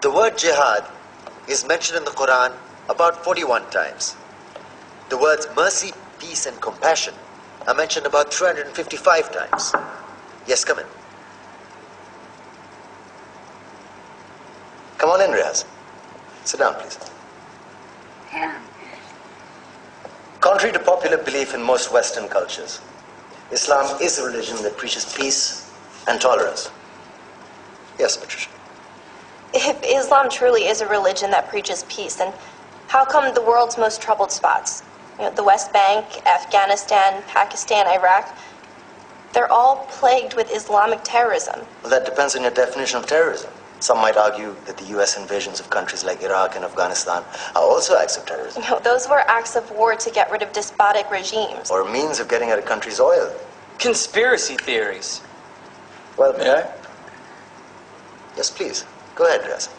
The word jihad is mentioned in the Quran about 41 times. The words mercy, peace, and compassion are mentioned about 355 times. Yes, come in. Come on in, Riaz. Sit down, please. Contrary to popular belief in most Western cultures, Islam is a religion that preaches peace and tolerance. Yes, Patricia. If Islam truly is a religion that preaches peace, then how come the world's most troubled spots, the West Bank, Afghanistan, Pakistan, Iraq, they're all plagued with Islamic terrorism? Well, that depends on your definition of terrorism. Some might argue that the U.S. invasions of countries like Iraq and Afghanistan are also acts of terrorism. No, those were acts of war to get rid of despotic regimes. Or a means of getting at a country's oil. Conspiracy theories. Well, may I? Yes, please. Go ahead, Riaz.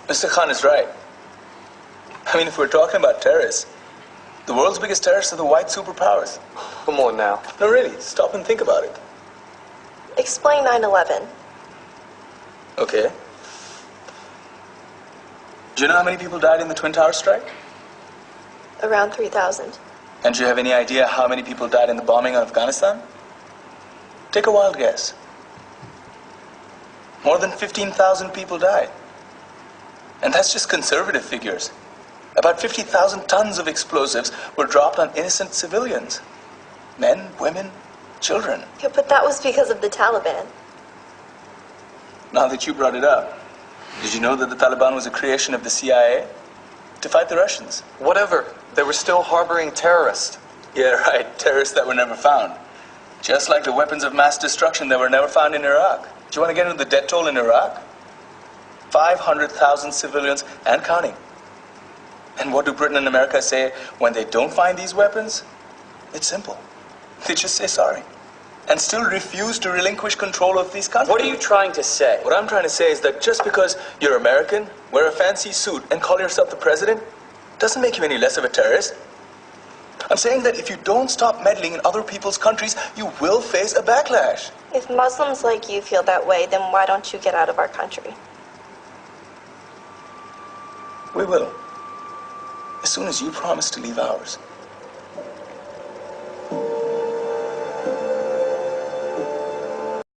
Mr. Khan is right. I mean, if we're talking about terrorists, the world's biggest terrorists are the white superpowers. Come on now. No, really, stop and think about it. Explain 9/11. Okay. Do you know how many people died in the Twin Towers strike? Around 3,000. And do you have any idea how many people died in the bombing of Afghanistan? Take a wild guess. More than 15,000 people died. And that's just conservative figures. About 50,000 tons of explosives were dropped on innocent civilians. Men, women, children. Yeah, but that was because of the Taliban. Now that you brought it up, did you know that the Taliban was a creation of the CIA to fight the Russians? Whatever. They were still harboring terrorists. Yeah, right. Terrorists that were never found. Just like the weapons of mass destruction that were never found in Iraq. Do you want to get into the death toll in Iraq? 500,000 civilians and counting. And what do Britain and America say when they don't find these weapons? It's simple. They just say sorry. And still refuse to relinquish control of these countries. What are you trying to say? What I'm trying to say is that just because you're American, wear a fancy suit, and call yourself the president, doesn't make you any less of a terrorist. I'm saying that if you don't stop meddling in other people's countries, you will face a backlash. If Muslims like you feel that way, then why don't you get out of our country? We will. As soon as you promise to leave ours.